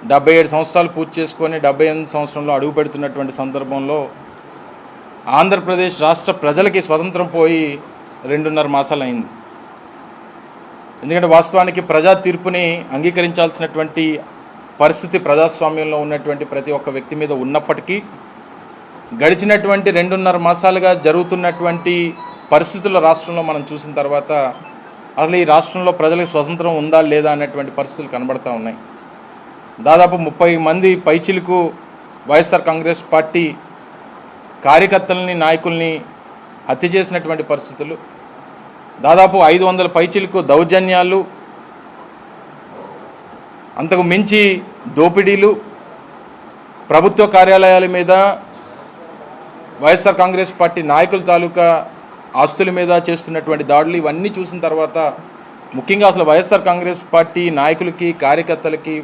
77 సంవత్సరాలు పూర్తి చేసుకొని 78 సంవత్సరంలో అడుగు పెడుతున్నటువంటి సందర్భంలో ఆంధ్రప్రదేశ్ రాష్ట్ర ప్రజలకి స్వతంత్రం పోయి 2.5 మాసాలు అయింది. ఎందుకంటే వాస్తవానికి ప్రజా తీర్పుని అంగీకరించాల్సినటువంటి పరిస్థితి ప్రజాస్వామ్యంలో ఉన్నటువంటి ప్రతి ఒక్క వ్యక్తి మీద ఉన్నప్పటికీ గడిచినటువంటి 2.5 మాసాలుగా జరుగుతున్నటువంటి పరిస్థితుల రాష్ట్రంలో మనం చూసిన తర్వాత అసలు ఈ రాష్ట్రంలో ప్రజలకు స్వతంత్రం ఉందా లేదా అనేటువంటి పరిస్థితులు కనబడతా ఉన్నాయి. దాదాపు 30 మంది పైచిలకు వైఎస్ఆర్ కాంగ్రెస్ పార్టీ కార్యకర్తలని నాయకుల్ని హత్య చేసినటువంటి పరిస్థితులు, దాదాపు 500 పైచిలకు దౌర్జన్యాలు, అంతకు మించి దోపిడీలు, ప్రభుత్వ కార్యాలయాల మీద వైఎస్ఆర్ కాంగ్రెస్ పార్టీ నాయకుల తాలూకా ఆస్తుల మీద చేస్తున్నటువంటి దాడులు, ఇవన్నీ చూసిన తర్వాత ముఖ్యంగా అసలు వైఎస్ఆర్ కాంగ్రెస్ పార్టీ నాయకులకి కార్యకర్తలకి